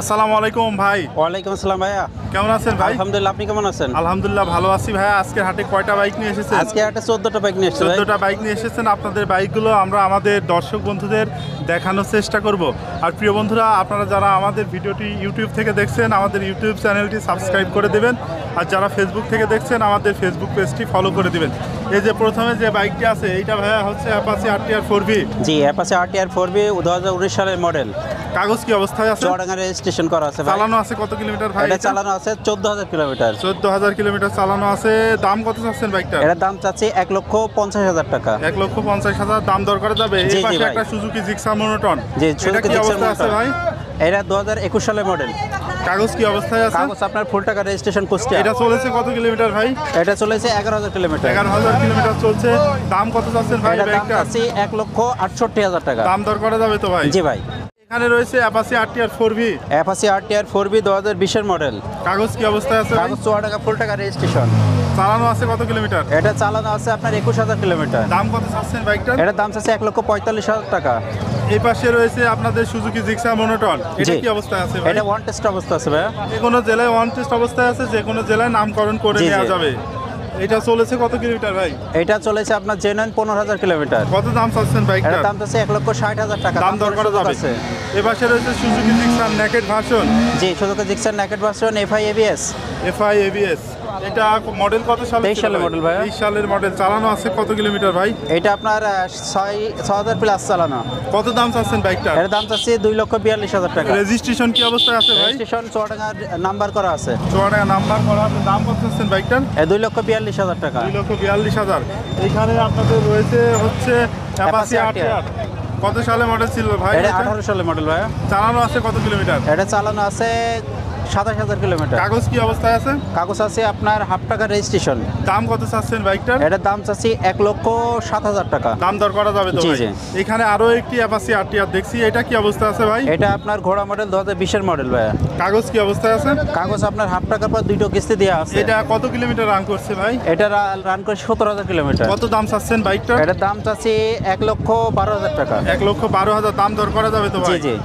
আসসালামু আলাইকুম ভাই। ওয়ালাইকুম আসসালাম ভাইয়া, কেমন আছেন ভাই? আলহামদুলিল্লাহ, আপনি কেমন আছেন? আলহামদুলিল্লাহ ভালো আছি ভাইয়া। আজকের হাটে কয়টা বাইক নিয়ে এসেছেন? আজকে হাটে 14টা বাইক নিয়ে এসেছি ভাই। 14টা বাইক নিয়ে এসেছেন। আপনাদের বাইকগুলো আমরা আমাদের দর্শক বন্ধুদের দেখানোর চেষ্টা করব। আর প্রিয় বন্ধুরা, আপনারা যারা আমাদের ভিডিওটি ইউটিউব থেকে দেখছেন, আমাদের ইউটিউব চ্যানেলটি সাবস্ক্রাইব করে দেবেন। আর যারা ফেসবুক থেকে দেখছেন, আমাদের ফেসবুক পেজটি ফলো করে দিবেন। এই যে প্রথমে যে বাইকটি আছে, এইটা ভাইয়া হচ্ছে অ্যাপাচি RTR 4V। জি, অ্যাপাচি RTR 4V 2019 সালের মডেল। কাগজ কি অবস্থায় আছে? চুয়াডাঙ্গা রেজিস্ট্রেশন করা আছে ভাই। চালানো আছে কত কিলোমিটার ভাই? এটা চালানো আছে 14000 কিলোমিটার। 14000 কিলোমিটার চালানো আছে। দাম কত চাচ্ছেন বাইকটা? এটার দাম চাচ্ছি 1,50,000 টাকা। 1,50,000 দাম দর করা যাবে। এই পাশে ভাই। একটা সুজুকি জিক্সার মনোটন। জি, এটা সুজুকি কি জিক্সার অবস্থা আছে ভাই? এটা 2021 সালের মডেল। কাগজ কি অবস্থায় আছে? কাগজ আপনার ফুল টাকা রেজিস্ট্রেশন কুষ্টিয়া। এটা চলেছে কত কিলোমিটার ভাই? এটা চলেছে 11000 কিলোমিটার। 11000 কিলোমিটার চলছে। দাম কত চাচ্ছেন ভাই এটার দাম বাইকটা? চাচ্ছি 1,68,000 টাকা। দাম দর করা যাবে তো ভাই? জি ভাই। এখানে রয়েছে Apache RTR 4V। Apache RTR 4V 2020 এর মডেল। কাগজ কি অবস্থায় আছে ভাই? কাগজ চুয়াডাঙ্গা ফুল টাকা রেজিস্ট্রেশন। চালানো আছে কত কিলোমিটার? এটা চালানো আছে আপনার 21000 কিলোমিটার। দাম কত চাচ্ছেন বাইকটার? এটার দাম চাচ্ছে 1,45,000 টাকা। এই পাশে রয়েছে আপনাদের সুজুকি জিক্সার মনোটন। এটা জি। কি অবস্থায় আছে ভাই? এটা ওয়ান টেস্ট অবস্থা আছে ভাইয়া। যে কোনো জেলায় ওয়ান টেস্ট অবস্থায় আছে, যে কোনো জেলায় নামকরণ করে জি, নেওয়া জি। যাবে। এটা চলেছে কত কিলোমিটার ভাই? এটা চলেছে আপনার জেনুইন 15000 কিলোমিটার। কত দাম চাচ্ছেন বাইকটার? এটার দাম চাচ্ছে 1,60,000 টাকা। দাম দর করা যাবে। আছে। এ পাশে রয়েছে সুজুকি জিক্সার নেকেড ভার্সন। জি, Suzuki Gixxer naked version FI ABS। FI ABS। এটা মডেল কত সালে? 23 সালের মডেল ভাইয়া। 23 সালের মডেল। চালানো আছে কত কিলোমিটার ভাই? এটা আপনার 6000 প্লাস চালানো। কত দাম চাচ্ছেন বাইকটার? এর দাম চাচ্ছে 2,42,000 টাকা। রেজিস্ট্রেশন কি অবস্থায় আছে ভাই? রেজিস্ট্রেশন চুয়াডাঙ্গার নাম্বার করা আছে। চুয়াডাঙ্গা নাম্বার করা আছে। দাম কত চাচ্ছেন বাইকটার? 2,42,000 টাকা। 2,42,000। এখানে আপনাদের রয়েছে হচ্ছে অ্যাপাচি RTR। কত সালে মডেল ছিল ভাই? এটা 18 সালের মডেল ভাইয়া। চালানো আছে কত কিলোমিটার? এটা চালানো আছে 27000 কিলোমিটার। কাগজ কি অবস্থায় আছে? কাগজ আছে আপনার হাফ টাকা রেজিস্ট্রেশন। দাম কত চাচ্ছেন বাইকটার? এটার দাম চাচ্ছি 1,07,000 টাকা। দাম দর করা যাবে তো জি, ভাই? জি। এখানে আরো একটি অ্যাপাচি RTR দেখছি। এটা কি অবস্থা আছে ভাই? এটা আপনার ঘোড়া মডেল 2020 এর মডেল ভাইয়া। কাগজ কি অবস্থায় আছে? কাগজ আপনার হাফ টাকার পর 2টো কিস্তি দেওয়া আছে। এটা কত কিলোমিটার রান করছে ভাই? এটা রান করে 17000 কিলোমিটার। কত দাম চাচ্ছেন বাইকটার? এটার দাম চাচ্ছি 1,12,000 টাকা। 1,12,000। দাম দর করা যাবে তো জি, ভাই? জি।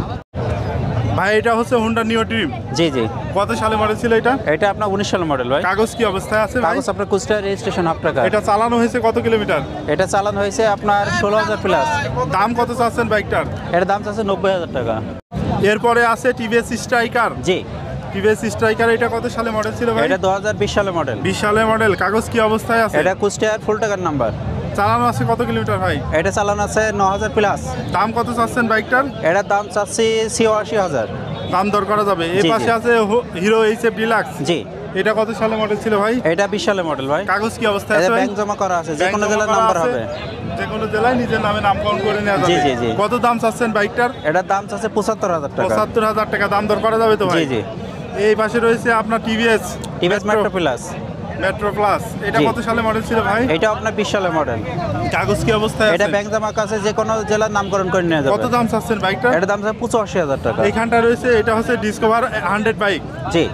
ভাই এটা হচ্ছে হোন্ডা নিও ড্রিম। জি, জি। কত সালে মডেল ছিল এটা? এটা আপনার 19 সালের মডেল ভাই। কাগজ কি অবস্থায় আছে ভাই? কাগজ আপনার কুষ্টিয়া রেজিস্ট্রেশন হাফ টাকা। এটা চালানো হয়েছে কত কিলোমিটার? এটা চালানো হয়েছে আপনার 16000 প্লাস। দাম কত চাচ্ছেন বাইকটার? এটার দাম চাচ্ছে 90000 টাকা। এরপরে আছে টিভিএস স্ট্রাইকার। জি। টিভিএস স্ট্রাইকার এটা কত সালে মডেল ছিল ভাই? এটা 2020 সালের মডেল। 20 সালের মডেল। কাগজ কি অবস্থায় আছে? এটা কুষ্টিয়ার ফুল টাকার নাম্বার। চালানো আছে কত কিলোমিটার ভাই? এটা চালানো আছে 9000 প্লাস। দাম কত চাচ্ছেন বাইকটার? এটার দাম চাচ্ছি 86000। দাম দর করা যাবে। এই জি, পাশে জি। আছে হিরো HF ডিলাক্স। জি। এটা কত সালে মডেল ছিল ভাই? এটা 20 সালের মডেল ভাই। কাগজ কি অবস্থায় এটা আছে ভাই? ব্যাংক জমা করা আছে, যে ব্যাংক কোনো জমা জেলার করা নাম্বার আছে। হবে। যে কোনো জেলায় নিজের নামে নামকরণ করে নেওয়া জি, যাবে। জি, জি। কত দাম চাচ্ছেন বাইকটার? এটার দাম চাচ্ছে 75000 টাকা। 75000 টাকা। দাম দর করা যাবে তো ভাই? জি, জি। এই পাশে রয়েছে আপনার TVS metro plus. Metro plus. এটা জি। কত সালে মডেল ছিল ভাই? এটা আপনার 20 সালের মডেল। কাগজ কি অবস্থায় এটা আছে? ব্যাংক জমা কাছে যে কোনো জেলার নামকরণ করে নেওয়া যাবে। কত দাম চাচ্ছেন বাইকটা? এটার দাম চাচ্ছে 85000 টাকা। এইখানটা রয়েছে, এটা হচ্ছে ডিসকভার 100 বাইক। জি।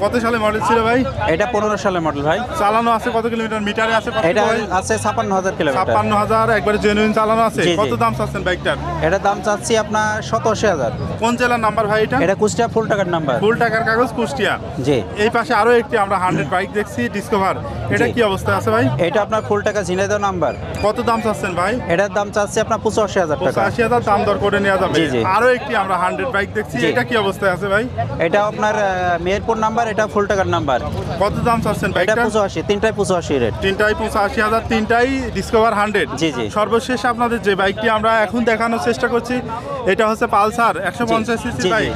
কত সালে মডেল ছিল ভাই? এটা 15 সালের মডেল ভাই। চালানো আছে কত কিলোমিটার? মিটারে আছে কত এটা ভাই? আছে 56000 কিলোমিটার। 56000। একবারে জেনুইন চালানো আছে। জি, জি। কত দাম চাচ্ছেন বাইকটার? এটার দাম চাচ্ছি আপনার 87000। কোন জেলার নাম্বার ভাই এটা? এটা কুষ্টিয়া ফুল টাকার নাম্বার। ফুল টাকার কাগজ, কুষ্টিয়া। জি। এই পাশে আরো একটি আমরা 100 বাইক দেখছি, ডিসকভার। এটা জি। কি অবস্থায় আছে ভাই? এটা আপনার ফুল টাকা ঝিনাইদহ নাম্বার। কত দাম চাচ্ছেন ভাই? এটার দাম চাচ্ছি আপনার 85000 টাকা। 85000। দাম দর করে নেওয়া যাবে। জি, জি। আরো একটি আমরা 100 বাইক দেখছি। জি। এটা কি অবস্থায় আছে ভাই? এটা আপনার মেহেরপুর নাম্বার, এটা ফুল টাকার নাম্বার। কত দাম চাচ্ছেন এটা বাইকটা? 85, তিনটায় 85 রেট। তিনটাই 85000। তিনটাই ডিসকভার 100। জি, জি। সর্বশেষ আপনাদের যে বাইকটি আমরা এখন দেখানোর চেষ্টা করছি, এটা হচ্ছে পালসার 150 সিসি জি, জি। বাইক।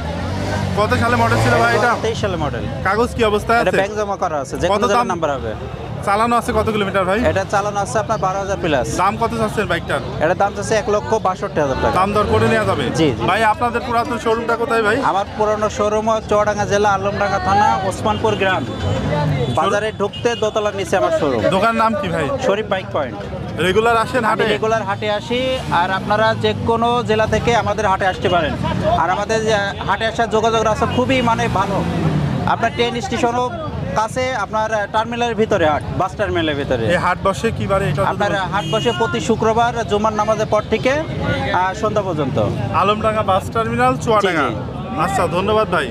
কত সালে মডেল ছিল ভাই এটা? 23 সালের মডেল। কাগজ কি অবস্থায় এটা আছে? ব্যাংক জমা করা আছে, যে কত কোনো জেলার দাম? নাম্বার হবে। চালানো আছে কত কিলোমিটার ভাই? এটা চালানো আছে আপনার 12000 প্লাস। দাম কত চাচ্ছেন বাইকটার? এটার দাম চাচ্ছে 1,62,000 টাকা। দাম দর করে নেওয়া যাবে। জি, জি। ভাই আপনাদের পুরাতন শোরুমটা কোথায় ভাই? আমার পুরনো শোরুম চুয়াডাঙ্গা জেলা, আলমডাঙ্গা থানা, ওসমানপুর গ্রাম। বাজারে ঢুকতে দোতলার নিচে আমার শোরুম। দোকানের নাম কি ভাই? শরীফ বাইক পয়েন্ট। রেগুলার আসেন আমি হাটে? রেগুলার হাটে আসি, আর আপনারা যে কোনো জেলা থেকে আমাদের হাটে আসতে পারেন। আর আমাদের হাটে আসার যোগাযোগ রাস্তা খুবই ভালো। আপনার ট্রেন স্টেশনও কাছে, আপনার টার্মিনালের ভিতরে হাট, বাস টার্মিনালের ভিতরে। এই হাট বসে কি বারে এটা? আপনার হাট বসে প্রতি শুক্রবার জুমার নামাজের পর থেকে সন্ধ্যা পর্যন্ত। Alamdanga bus terminal, Chuadanga. জি, জি। আচ্ছা, ধন্যবাদ ভাই।